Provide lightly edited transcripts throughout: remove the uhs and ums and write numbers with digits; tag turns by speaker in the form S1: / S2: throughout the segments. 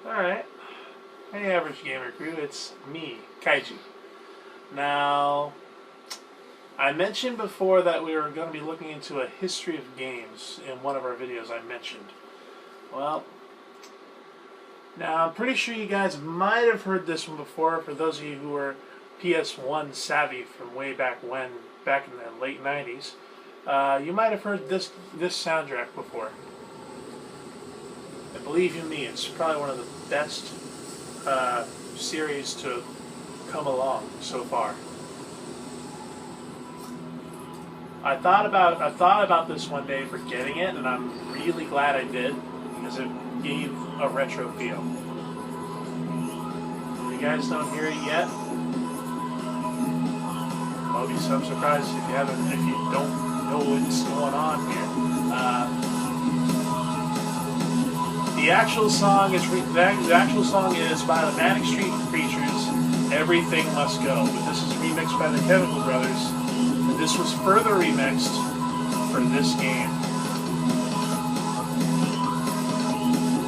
S1: Alright. Hey, Average Gamer Crew, it's me, Kaiju. Now, I mentioned before that we were going to be looking into a history of games in one of our videos I mentioned. Well, now I'm pretty sure you guys might have heard this one before for those of you who were PS1 savvy from way back when, back in the late 90s. You might have heard this soundtrack before. And believe you me, it's probably one of the best series to come along so far. I thought about this one day for getting it, and I'm really glad I did, because it gave a retro feel. If you guys don't hear it yet, I'll be so surprised if you don't know what's going on here. The actual song is by the Manic Street Preachers. Everything Must Go, but this is remixed by the Chemical Brothers. And this was further remixed for this game.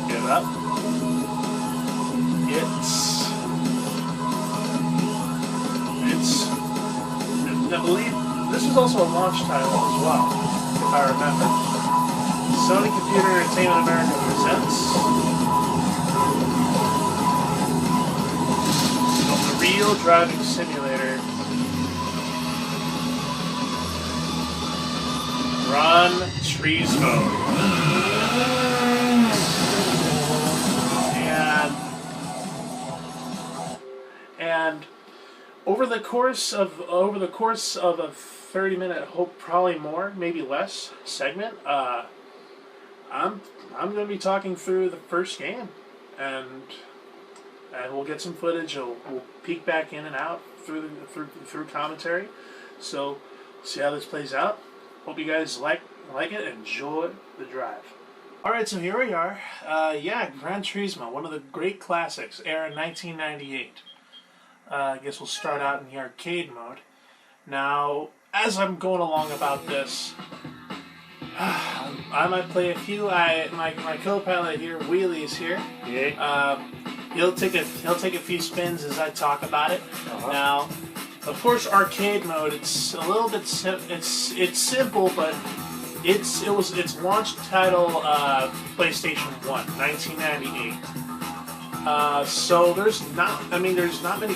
S1: Get it up. I believe this was also a launch title as well, if I remember. Sony Computer Entertainment America presents the Real Driving Simulator Gran Turismo. And over the course of a 30-minute, hope probably more, maybe less segment, I'm going to be talking through the first game, and we'll get some footage. We'll peek back in and out through commentary. So see how this plays out. Hope you guys like it. Enjoy the drive. All right, so here we are. Gran Turismo, one of the great classics, era 1998. I guess we'll start out in the arcade mode. Now, as I'm going along about this, I might play a few. My co-pilot here, Wheelie's here.
S2: Yeah.
S1: He'll take a few spins as I talk about it.
S2: Uh-huh.
S1: Now, of course, arcade mode. It's a little bit it's simple, but its launch title PlayStation 1, 1998. So there's not many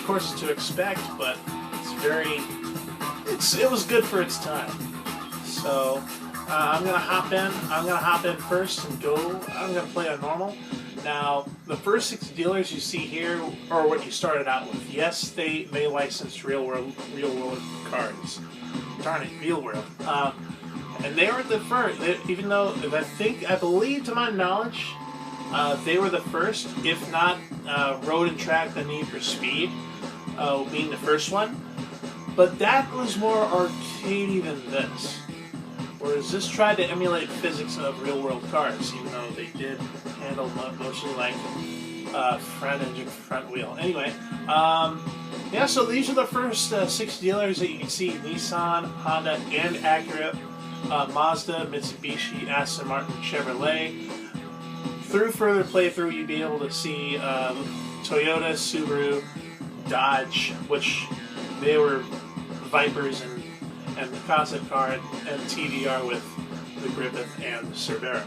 S1: courses to expect, but it was good for its time. So. I'm gonna hop in first and go. I'm gonna play on normal. Now, the first 6 dealers you see here are what you started out with. Yes, they licensed real world cars. Darn it, real world. And they were the first. Even though I believe to my knowledge, they were the first, if not Road and Track: The Need for Speed, being the first one. But that was more arcadey than this. Whereas this tried to emulate physics of real-world cars, even though they did handle mostly like front engine, front wheel. Anyway, so these are the first 6 dealers that you can see: Nissan, Honda, and Acura, Mazda, Mitsubishi, Aston Martin, Chevrolet. Through further playthrough, you'd be able to see Toyota, Subaru, Dodge, which they were Vipers and the concept car and TVR with the Griffith and the Cerbera.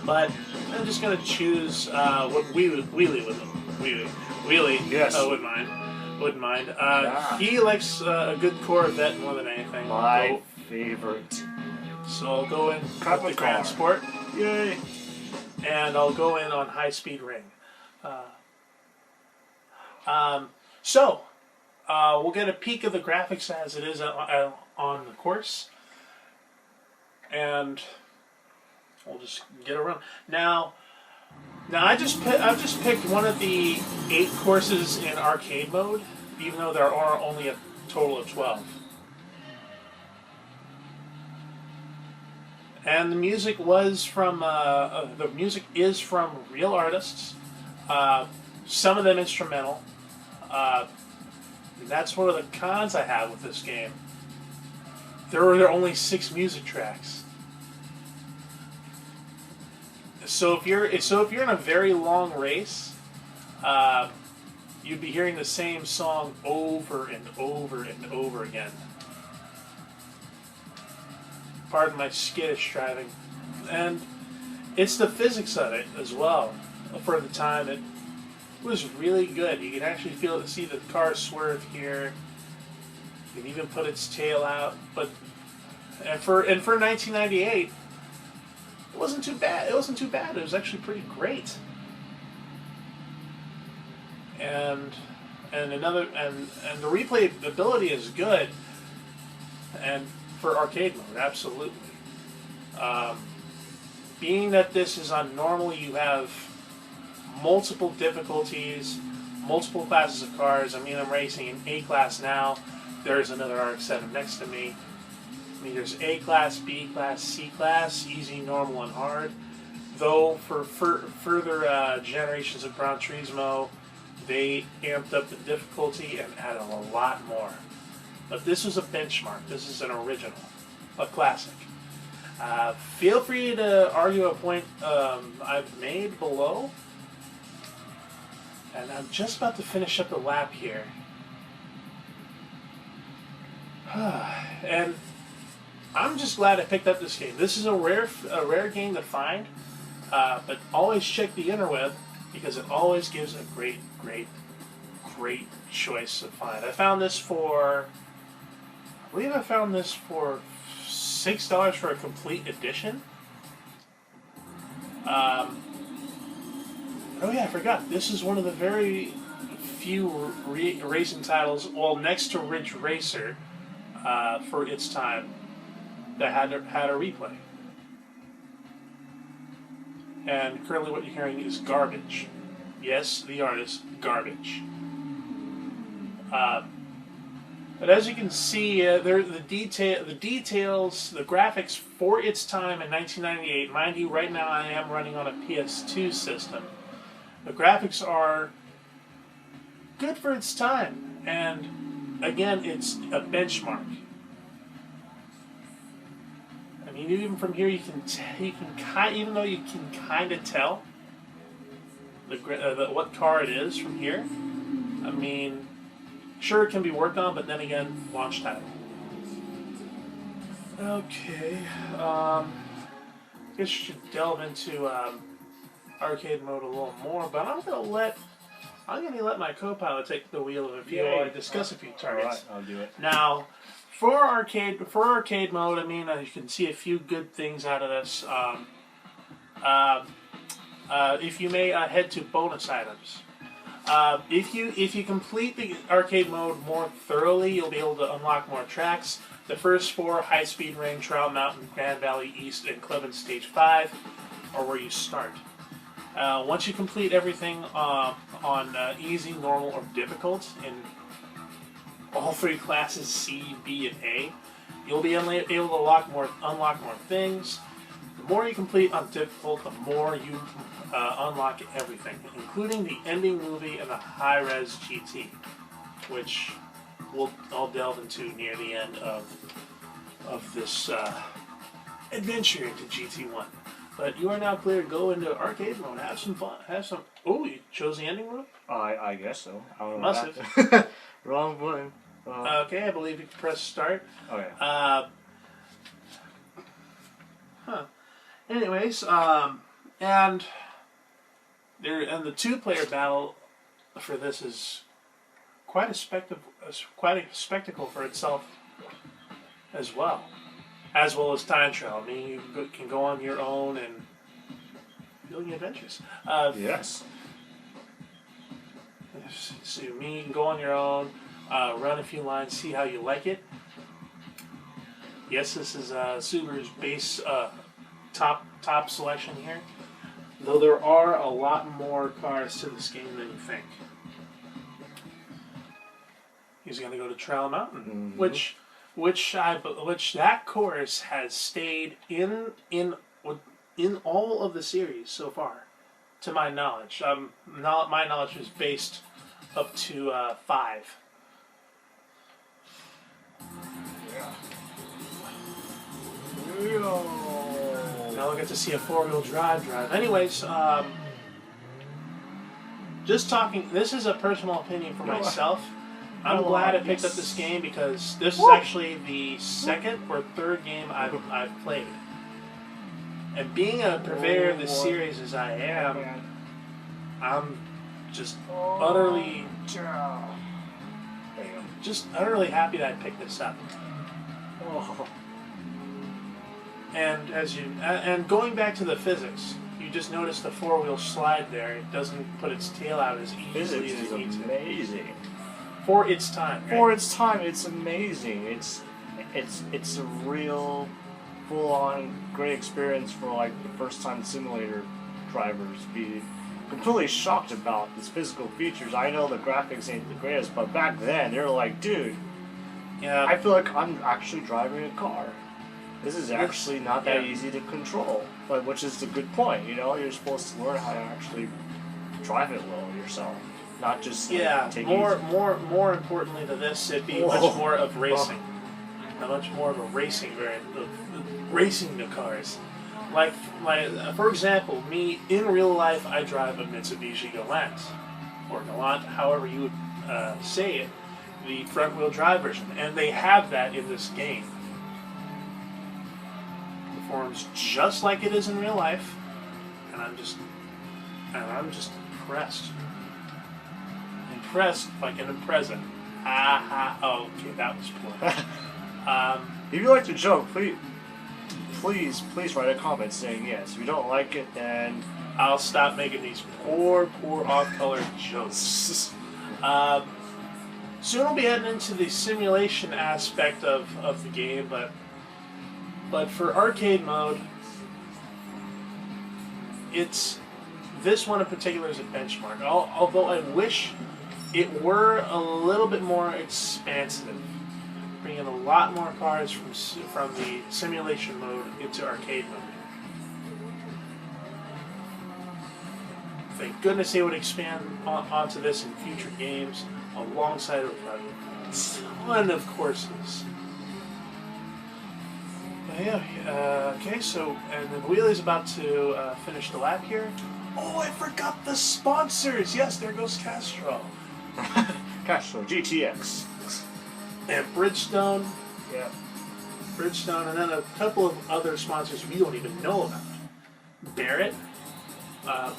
S1: But I'm just going to choose what Wheelie
S2: Yes.
S1: wouldn't mind. He likes a good Corvette more than anything.
S2: My favorite.
S1: So I'll go in with the Grand Sport. Yay! And I'll go in on High Speed Ring. We'll get a peek of the graphics as it is on the course, and we'll just get around. Now I've just picked one of the 8 courses in arcade mode, even though there are only a total of 12. And the music is from real artists. Some of them instrumental. That's one of the cons I have with this game. There are only 6 music tracks. So if you're in a very long race, you'd be hearing the same song over and over and over again. Pardon my skittish driving. And it's the physics of it as well. For the time, it was really good. You can actually see the car swerve here. You can even put its tail out. And for 1998, it wasn't too bad. It wasn't too bad. It was actually pretty great. And the replayability is good. And for arcade mode, absolutely. Being that this is on normal, you have multiple difficulties, multiple classes of cars. I mean, I'm racing in A class now. There's another RX-7 next to me. I mean, there's A class, B class, C class, easy, normal, and hard. Though for further generations of Gran Turismo, they amped up the difficulty and added a lot more. But this was a benchmark. This is an original, a classic. Feel free to argue a point I've made below. And I'm just about to finish up the lap here. And I'm just glad I picked up this game. This is a rare game to find. But always check the interweb because it always gives a great choice to find. I found this for... I believe I found this for $6 for a complete edition. Oh yeah, I forgot. This is one of the very few racing titles, well, next to Ridge Racer, for its time, that had a replay. And currently what you're hearing is Garbage. Yes, the artist, Garbage. But as you can see, the details, the graphics for its time in 1998. Mind you, right now I am running on a PS2 system. The graphics are good for its time, and again, it's a benchmark. I mean, even from here, even though you can kind of tell what car it is from here. I mean. Sure, it can be worked on, but then again, launch title. Okay, I guess you should delve into arcade mode a little more, but I'm gonna let my co-pilot take the wheel of a few while I discuss a few targets.
S2: All right, I'll do it.
S1: Now, for arcade mode, I mean, you can see a few good things out of this. If you may, head to bonus items. If you complete the arcade mode more thoroughly, you'll be able to unlock more tracks. The first 4, High Speed Ring, Trial Mountain, Grand Valley East, and Cleveland Stage 5, are where you start. Once you complete everything on easy, normal, or difficult in all 3 classes, C, B, and A, you'll be able to unlock more things. The more you complete on difficult, the more you unlock everything, including the ending movie and the high-res GT, which I'll delve into near the end of this adventure into GT1. But you are now clear to go into arcade mode, have some fun, Oh, you chose the ending mode?
S2: I guess so. I don't know.
S1: Must have.
S2: Wrong button.
S1: Okay, I believe you can press start.
S2: Okay.
S1: Anyways, and the 2-player battle for this is quite a spectacle for itself as well as time trial. I mean, you can go on your own and building adventures.
S2: Yes.
S1: So you can go on your own, run a few lines, see how you like it. Yes, this is Subaru's base top selection here. Though there are a lot more cars to this game than you think. He's going to go to Trial Mountain, which that course has stayed in all of the series so far, to my knowledge. My knowledge is based up to 5.
S2: Yeah.
S1: Now we'll get to see a 4-wheel drive. Anyways, just talking. This is a personal opinion for myself. I'm glad I picked up this game because this is actually the second or third game I've played. And being a purveyor of this series as I am, I'm just utterly happy that I picked this up.
S2: Oh.
S1: And going back to the physics, you just notice the 4-wheel slide there. It doesn't put its tail out as easily
S2: Physics
S1: as it needs
S2: is
S1: to.
S2: amazing.
S1: For its time. Right?
S2: For its time, it's amazing. It's a real full-on great experience for like the first-time simulator drivers. Be completely shocked about its physical features. I know the graphics ain't the greatest, but back then they were like, dude,
S1: Yeah.
S2: I feel like I'm actually driving a car. This is actually not that easy to control, but which is the good point. You know, you're supposed to learn how to actually drive it well yourself, not just take
S1: more
S2: easy.
S1: more importantly to this, it'd be much more of racing, much more of a racing variant of racing the cars. Like for example, me in real life, I drive a Mitsubishi Galant, or Galant, however you would say it, the front wheel drive version, and they have that in this game. Performs just like it is in real life, and I'm just impressed like an impreza. Oh, okay, that was poor.
S2: If you like the joke, please write a comment saying yes. If you don't like it, then
S1: I'll stop making these poor off-color jokes. Soon we'll be heading into the simulation aspect of the game, but for arcade mode, this one in particular is a benchmark. Although I wish it were a little bit more expansive, bringing a lot more cars from the simulation mode into arcade mode. Thank goodness they would expand onto this in future games, alongside of a ton of courses. Okay, so, and then Wheelie's about to finish the lap here. Oh, I forgot the sponsors! Yes, there goes Castro.
S2: Castro GTX
S1: And Bridgestone.
S2: Yeah.
S1: Bridgestone, and then a couple of other sponsors we don't even know about. Barrett,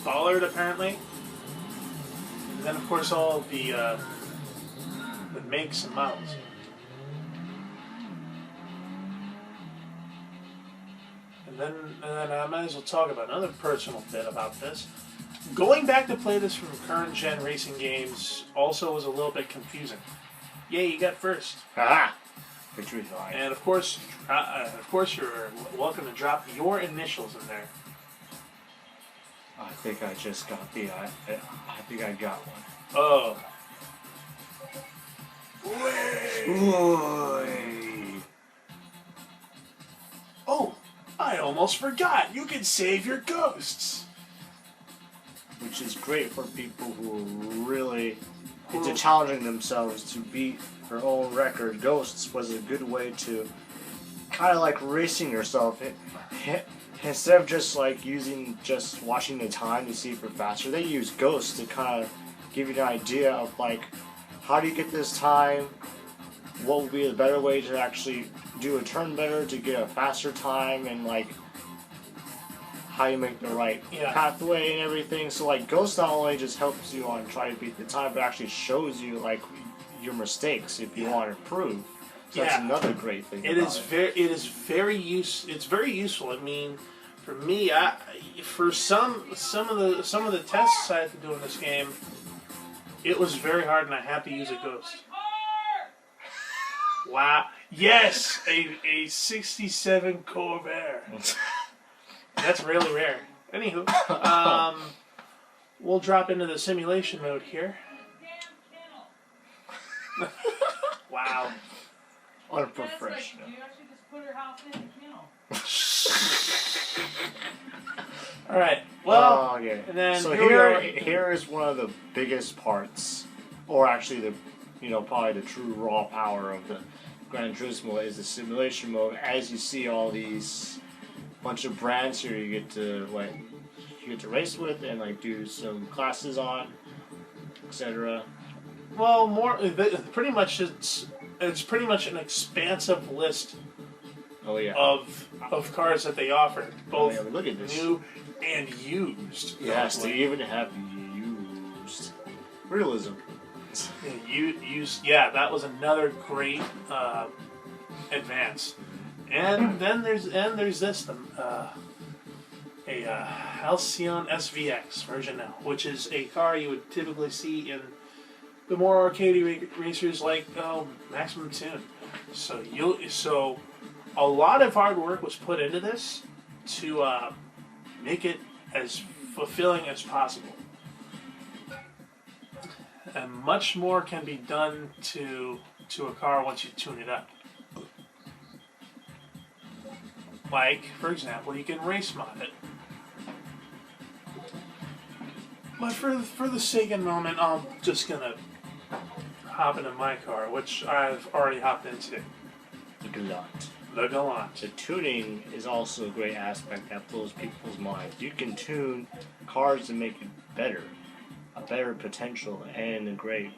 S1: Ballard apparently, and then of course all the makes and models. And then I might as well talk about another personal bit about this. Going back to play this from current gen racing games also was a little bit confusing. Yay, you got first.
S2: Haha! Victory line.
S1: And of course, you're welcome to drop your initials in there.
S2: I think I just got I think I got one.
S1: Oh. Oh, I almost forgot. You can save your ghosts.
S2: Which is great for people who are really into challenging themselves to beat their own record. Ghosts was a good way to kind of like racing yourself. Instead of just like watching the time to see if you're faster, they use ghosts to kind of give you an idea of like how do you get this time, what would be a better way to actually do a turn better to get a faster time, and like how you make the right pathway and everything. So like Ghost not only just helps you on trying to beat the time, but actually shows you like your mistakes if you want to improve. So that's another great thing.
S1: It's very useful. I mean, for me, for some of the tests I had to do in this game, it was very hard, and I had to use a ghost. Wow! Yes, a '67 Corvair. That's really rare. Anywho, we'll drop into the simulation mode here. Wow.
S2: Unprofessional.
S3: You actually just put her house in the kennel.
S1: All right. Well, and then
S2: so here is one of the biggest parts, or actually probably the true raw power of the Gran Turismo is the simulation mode. As you see all these bunch of brands here, you get to race with and like do some classes on. etc.
S1: Well, pretty much it's pretty much an expansive list
S2: Oh yeah.
S1: of cars that they offer, both
S2: yeah, look at this.
S1: new and used.
S2: Yes, they even have used realism.
S1: Yeah, that was another great advance. And then there's this Halcyon SVX version now, which is a car you would typically see in the more arcadey racers like Maximum Tune. So a lot of hard work was put into this to make it as fulfilling as possible. And much more can be done to a car once you tune it up. Like, for example, you can race mod it. But for the sake of the moment, I'm just gonna hop into my car, which I've already hopped into.
S2: The Galant.
S1: The Galant.
S2: The tuning is also a great aspect that blows people's minds. You can tune cars to make it better, a better potential, and a great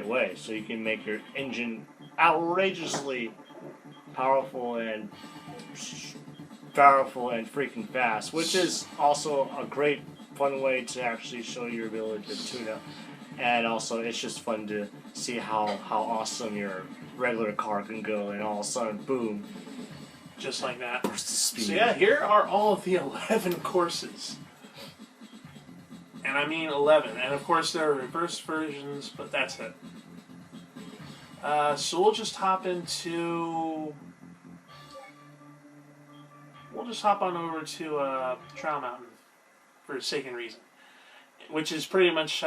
S2: way. So you can make your engine outrageously powerful and freaking fast, which is also a great fun way to actually show your ability to tune up. And also, it's just fun to see how awesome your regular car can go, and all of a sudden, boom.
S1: Just like that.
S2: Burst of speed.
S1: So yeah, here are all of the 11 courses. And I mean 11. And of course there are reverse versions, but that's it. So we'll just hop on over to Trial Mountain for a second reason. Which is pretty much,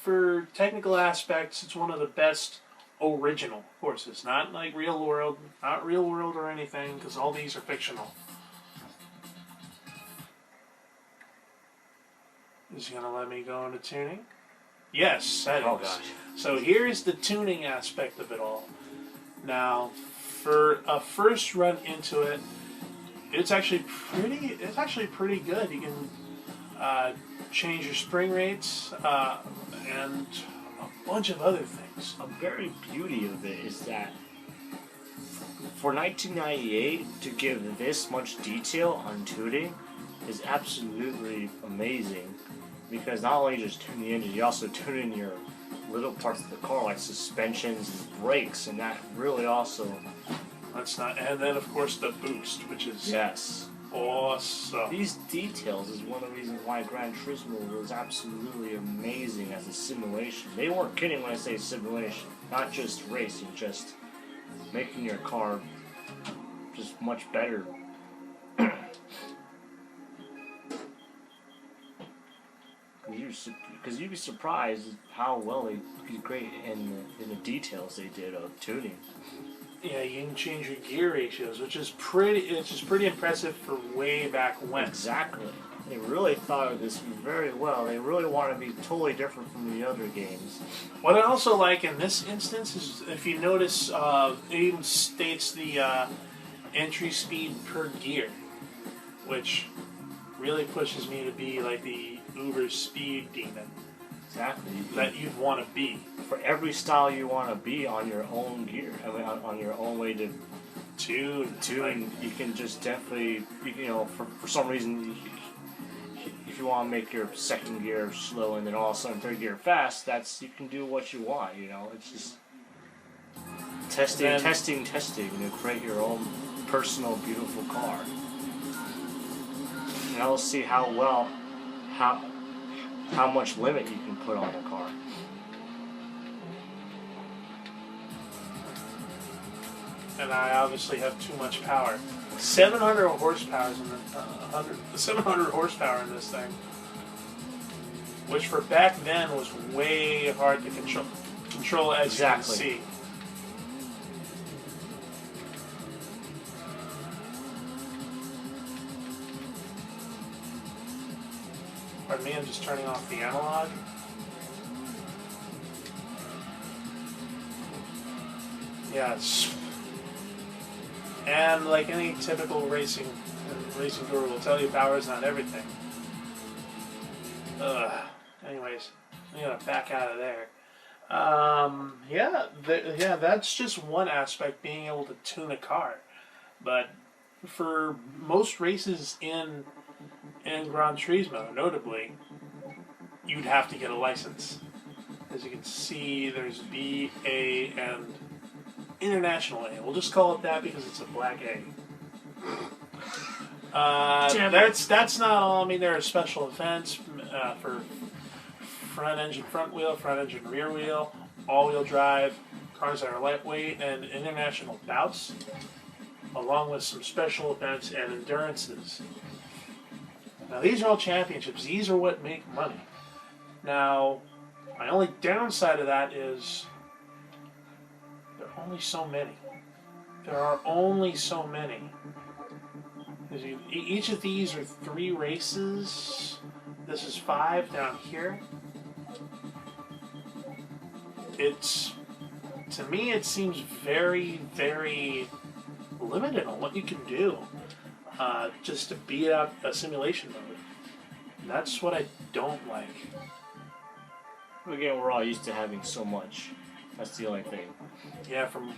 S1: for technical aspects, it's one of the best original courses. Not like real world or anything, because all these are fictional. Is he going to let me go into tuning? Yes, that is.
S2: Oh gosh.
S1: So here's the tuning aspect of it all. Now, for a first run into it, it's actually pretty good. You can change your spring rates and a bunch of other things.
S2: A very beauty of it is that for 1998 to give this much detail on tuning is absolutely amazing, because not only just tune the engine, you also tune in your little parts of the car like suspensions and brakes, and that really also.
S1: And then of course the boost, which is
S2: yes.
S1: awesome.
S2: These details is one of the reasons why Gran Turismo was absolutely amazing as a simulation. They weren't kidding when I say simulation. Not just racing, just making your car just much better. Because you'd be surprised how well they did great in the details they did of tuning.
S1: Yeah, you can change your gear ratios, which is pretty impressive for way back when.
S2: Exactly. They really thought of this very well. They really want to be totally different from the other games.
S1: What I also like in this instance is, if you notice, it even states the entry speed per gear, which really pushes me to be like the uber speed demon.
S2: Exactly.
S1: That you'd want to be.
S2: For every style you want to be on your own gear, I mean, on your own way to tune, you can just definitely, for some reason, if you want to make your second gear slow and then all of a sudden third gear fast, you can do what you want, it's just testing, to create your own personal beautiful car. And I'll see how much limit you can put on a car.
S1: And I obviously have too much power. 700 horsepower in 700 horsepower in this thing, which for back then was way hard to control as you can see. Pardon me, I'm just turning off the analog. Yes. And like any typical racing guru will tell you, power is not everything. Anyways, I'm gonna back out of there. Yeah, that's just one aspect, being able to tune a car. But for most races in Gran Turismo, notably, you'd have to get a license. As you can see, there's B, A, and International A. We'll just call it that because it's a black A. That's not all. I mean, there are special events for front engine, front wheel, front engine, rear wheel, all-wheel drive, cars that are lightweight, and international bouts, along with some special events and endurances. Now, these are all championships. These are what make money. Now, my only downside of that is there are only so many. There are only so many. Each of these are 3 races. This is 5 down here. To me, it seems very, very limited on what you can do just to beat out a simulation mode. That's what I don't like.
S2: Again, we're all used to having so much. That's the only thing.
S1: Yeah, from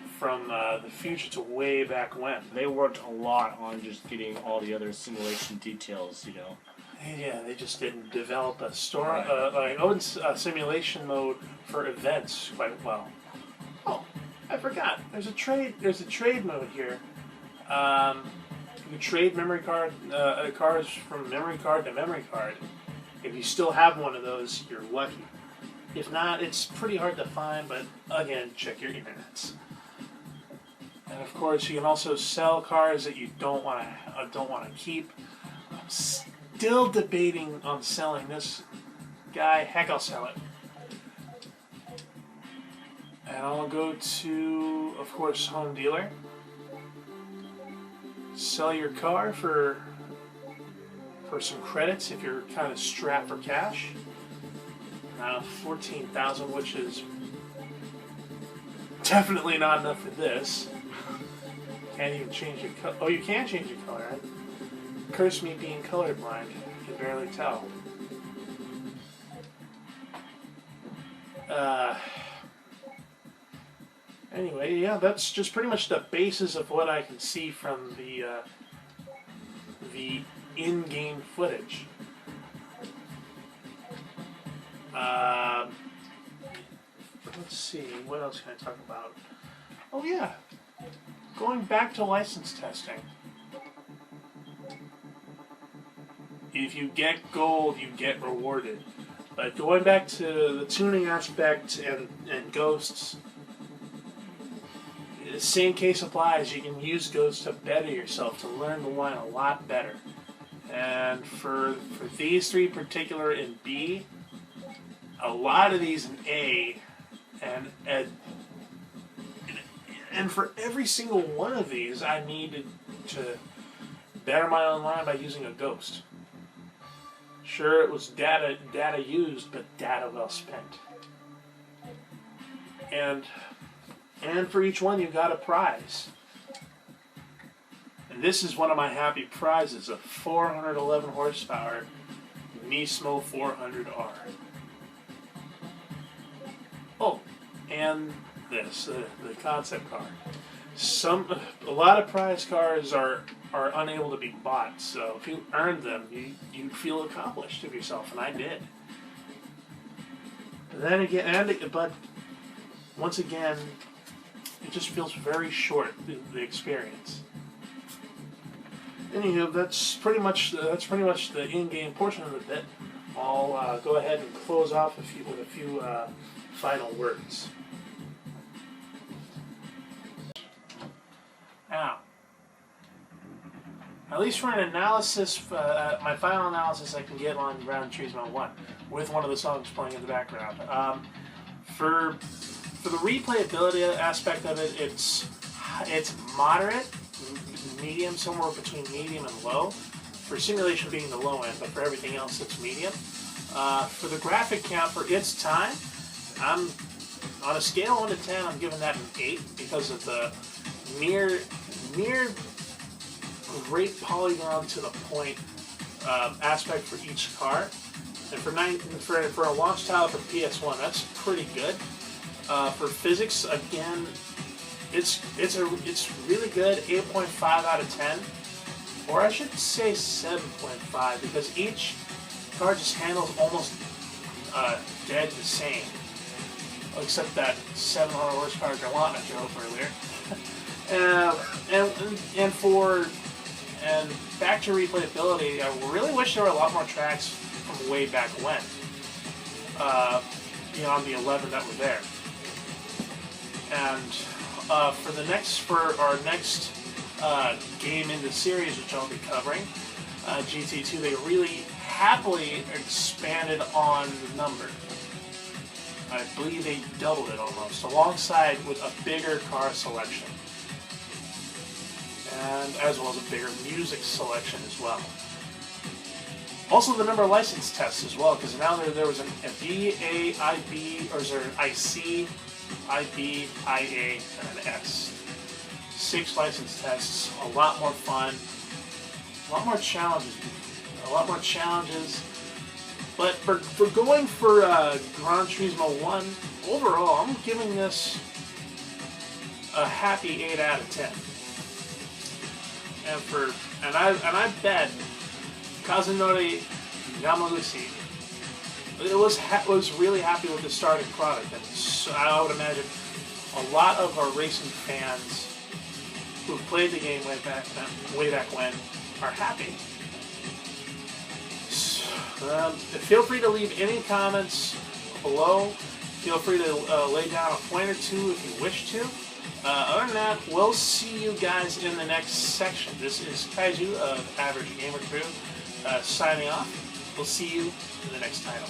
S1: the future to way back when.
S2: They worked a lot on just getting all the other simulation details, you know.
S1: Yeah, they just didn't develop a story, like open simulation mode for events quite well. Oh, I forgot. There's a trade mode here. You can trade memory card cars from memory card to memory card. If you still have one of those, you're lucky. If not, it's pretty hard to find. But again, check your internets. And of course, you can also sell cars that you don't want to keep. I'm still debating on selling this guy. Heck, I'll sell it. And I'll go to, of course, home dealer. Sell your car for some credits if you're kind of strapped for cash. Now 14,000, which is definitely not enough for this. Can't even change your color. Oh, you can change your color. Right? Curse me being colorblind. You can barely tell. Anyway, yeah, that's just pretty much the basis of what I can see from the in-game footage. Let's see, what else can I talk about? Oh yeah, going back to license testing. If you get gold, you get rewarded. But going back to the tuning aspect and ghosts, the same case applies. You can use ghosts to better yourself, to learn the line a lot better. And for these 3 particular in B, a lot of these in A, and for every single one of these, I needed to better my own line by using a ghost. Sure, it was data used, but data well spent. And for each one, you got a prize. And this is one of my happy prizes: a 411 horsepower Nismo 400R. Oh, and this, the concept car. A lot of prize cars are unable to be bought, so if you earned them, you feel accomplished of yourself, and I did. But then again, but once again, it just feels very short, the experience. Anywho, that's pretty much the in-game portion of the bit. I'll go ahead and close off with a few final words. Now, at least for an analysis, my final analysis I can get on Gran Turismo 1 with one of the songs playing in the background. For the replayability aspect of it, it's moderate, medium, somewhere between medium and low. For simulation being the low end, but for everything else it's medium. For the graphic count for its time, I'm on a scale of 1 to 10, I'm giving that an 8 because of the near great polygon to the point aspect for each car. And for a launch title for PS1, that's pretty good. For physics, again, it's really good. 8.5 out of 10, or I should say 7.5, because each car just handles almost dead the same, except that 700 horsepower Gallant I drove earlier. And back to replayability, I really wish there were a lot more tracks from way back when. On the 11 that were there. And for our next game in the series, which I'll be covering, GT2, they really happily expanded on the number. I believe they doubled it almost, alongside with a bigger car selection. And as well as a bigger music selection as well. Also the number of license tests as well, because now there was a B, A, I, B, or is there an IC, IB, IA, and an S. 6 license tests, a lot more fun, a lot more challenges. But for going for Gran Turismo 1, overall, I'm giving this a happy 8 out of 10. And I bet Kazunori Yamaguchi was really happy with the starting product, and so I would imagine a lot of our racing fans who played the game way back when are happy. Feel free to leave any comments below. Feel free to lay down a point or two if you wish to. Other than that, we'll see you guys in the next section. This is Kaiju of Average Gamer Crew signing off. We'll see you in the next title.